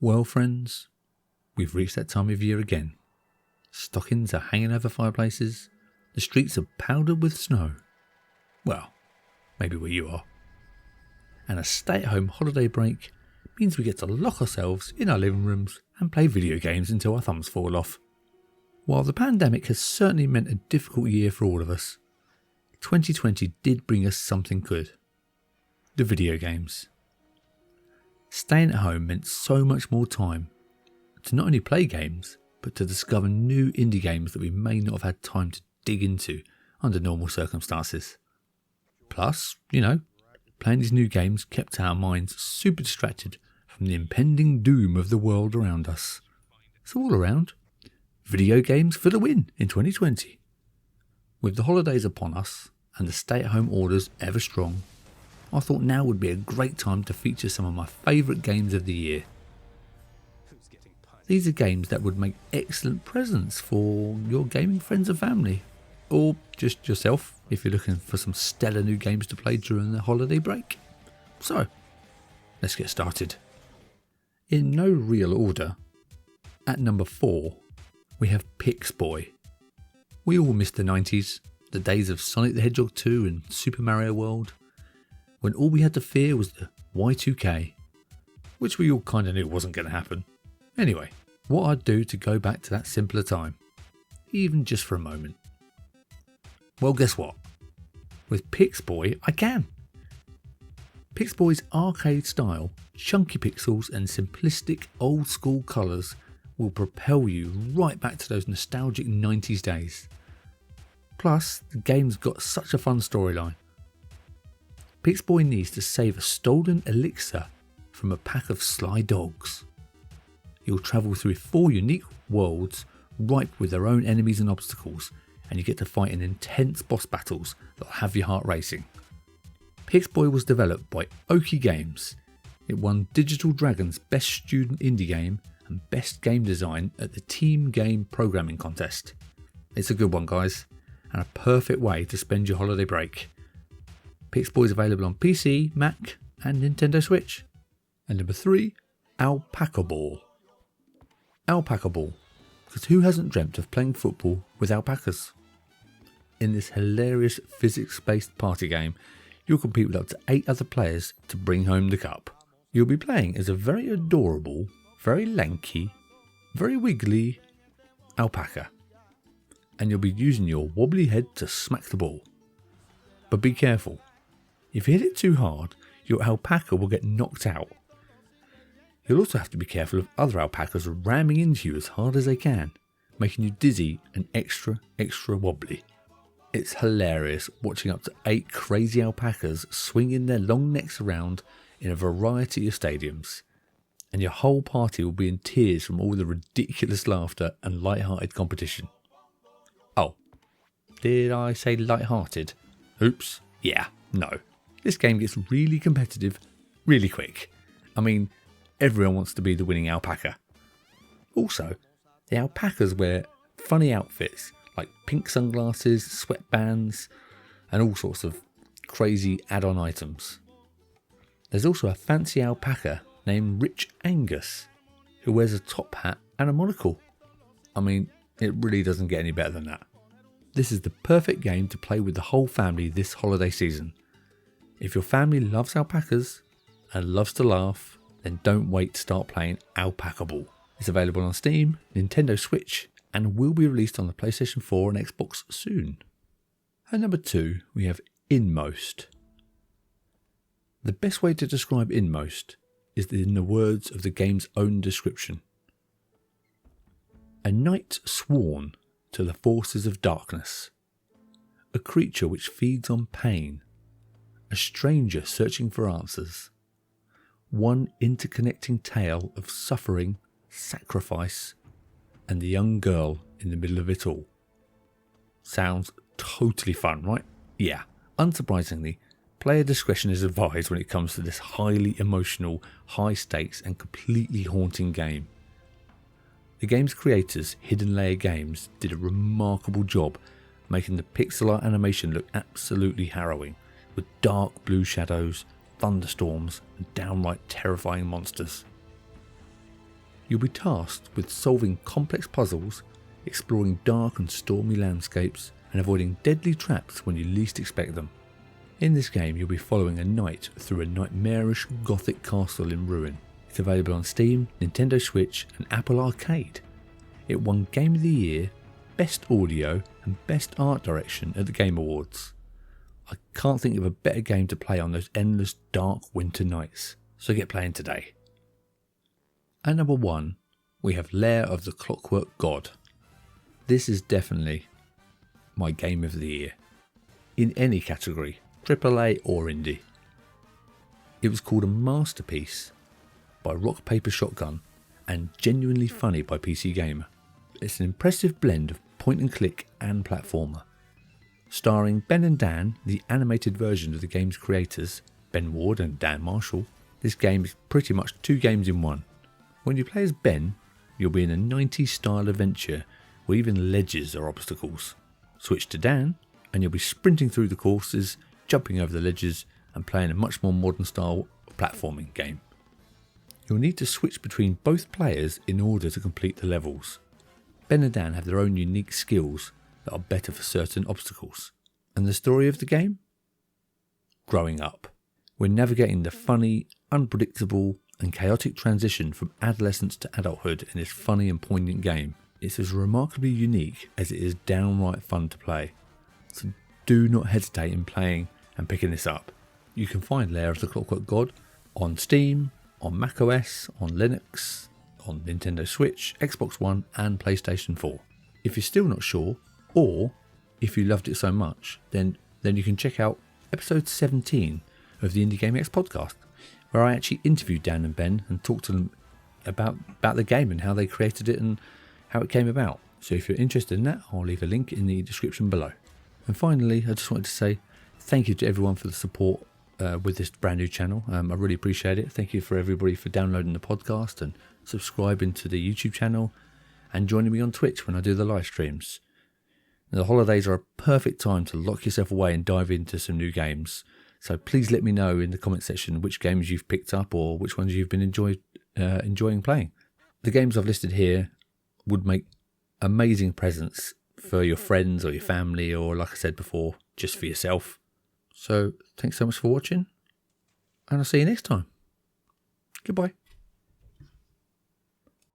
Well, friends, we've reached that time of year again. Stockings are hanging over fireplaces. The streets are powdered with snow. Well, maybe where you are. And a stay-at-home holiday break means we get to lock ourselves in our living rooms and play video games until our thumbs fall off. While the pandemic has certainly meant a difficult year for all of us, 2020 did bring us something good. The video games. Staying at home meant so much more time to not only play games, but to discover new indie games that we may not have had time to dig into under normal circumstances. Plus, playing these new games kept our minds super distracted from the impending doom of the world around us. So all around, video games for the win in 2020. With the holidays upon us and the stay-at-home orders ever strong, I thought now would be a great time to feature some of my favourite games of the year. These are games that would make excellent presents for your gaming friends and family, or just yourself if you're looking for some stellar new games to play during the holiday break. So, let's get started. In no real order, at number 4, we have Pixboy. We all miss the 90s, the days of Sonic the Hedgehog 2 and Super Mario World, when all we had to fear was the Y2K, which we all kind of knew wasn't going to happen. Anyway, what I'd do to go back to that simpler time, even just for a moment. Well, guess what? With Pixboy, I can. Pixboy's arcade style, chunky pixels and simplistic old school colours will propel you right back to those nostalgic 90s days. Plus, the game's got such a fun storyline. Pixboy needs to save a stolen elixir from a pack of sly dogs. You'll travel through 4 unique worlds ripe with their own enemies and obstacles, and you get to fight in intense boss battles that'll have your heart racing. Pixboy was developed by Oki Games. It won Digital Dragon's Best Student Indie Game and Best Game Design at the Team Game Programming Contest. It's a good one, guys, and a perfect way to spend your holiday break. Pixboy is available on PC, Mac and Nintendo Switch. And number 3, Alpaca Ball. Alpaca Ball, because who hasn't dreamt of playing football with alpacas? In this hilarious physics-based party game, you'll compete with up to 8 other players to bring home the cup. You'll be playing as a very adorable, very lanky, very wiggly alpaca, and you'll be using your wobbly head to smack the ball. But be careful. If you hit it too hard, your alpaca will get knocked out. You'll also have to be careful of other alpacas ramming into you as hard as they can, making you dizzy and extra wobbly. It's hilarious watching up to 8 crazy alpacas swinging their long necks around in a variety of stadiums, and your whole party will be in tears from all the ridiculous laughter and light-hearted competition. Oh, did I say light-hearted? Oops, yeah, no. This game gets really competitive really quick. I mean, everyone wants to be the winning alpaca. Also, the alpacas wear funny outfits like pink sunglasses, sweatbands, and all sorts of crazy add-on items. There's also a fancy alpaca named Rich Angus who wears a top hat and a monocle. I mean, it really doesn't get any better than that. This is the perfect game to play with the whole family this holiday season. If your family loves alpacas and loves to laugh, then don't wait to start playing Alpaca Ball. It's available on Steam, Nintendo Switch, and will be released on the PlayStation 4 and Xbox soon. At number 2, we have Inmost. The best way to describe Inmost is in the words of the game's own description. A knight sworn to the forces of darkness, a creature which feeds on pain, a stranger searching for answers, one interconnecting tale of suffering, sacrifice, and the young girl in the middle of it all. Sounds totally fun, right? Yeah, unsurprisingly, player discretion is advised when it comes to this highly emotional, high stakes and completely haunting game. The game's creators, Hidden Lair Games, did a remarkable job making the pixel art animation look absolutely harrowing, with dark blue shadows, thunderstorms and downright terrifying monsters. You'll be tasked with solving complex puzzles, exploring dark and stormy landscapes, and avoiding deadly traps when you least expect them. In this game, you'll be following a knight through a nightmarish gothic castle in ruin. It's available on Steam, Nintendo Switch, and Apple Arcade. It won Game of the Year, Best Audio, and Best Art Direction at the Game Awards. I can't think of a better game to play on those endless dark winter nights, so get playing today. At number 1, we have Lair of the Clockwork God. This is definitely my Game of the Year, in any category, AAA or indie. It was called a masterpiece by Rock Paper Shotgun and genuinely funny by PC Gamer. It's an impressive blend of point and click and platformer. Starring Ben and Dan, the animated version of the game's creators, Ben Ward and Dan Marshall, this game is pretty much 2 games in one. When you play as Ben, you'll be in a 90s style adventure where even ledges are obstacles. Switch to Dan and you'll be sprinting through the courses, jumping over the ledges and playing a much more modern style platforming game. You'll need to switch between both players in order to complete the levels. Ben and Dan have their own unique skills that are better for certain obstacles. And the story of the game? Growing up. We're navigating the funny, unpredictable and chaotic transition from adolescence to adulthood in this funny and poignant game. It's as remarkably unique as it is downright fun to play. So do not hesitate in playing and picking this up. You can find Lair of the Clockwork God on Steam, on macOS, on Linux, on Nintendo Switch, Xbox One and PlayStation 4. If you're still not sure, or if you loved it so much, then you can check out episode 17 of the Indiegameiacs podcast, where I actually interviewed Dan and Ben and talked to them about the game and how they created it and how it came about. So if you're interested in that, I'll leave a link in the description below. And finally, I just wanted to say thank you to everyone for the support with this brand new channel. I really appreciate it. Thank you for everybody for downloading the podcast and subscribing to the YouTube channel and joining me on Twitch when I do the live streams. Now, the holidays are a perfect time to lock yourself away and dive into some new games. So please let me know in the comment section which games you've picked up or which ones you've been enjoying playing. The games I've listed here would make amazing presents for your friends or your family, or like I said before, just for yourself. So thanks so much for watching, and I'll see you next time. Goodbye.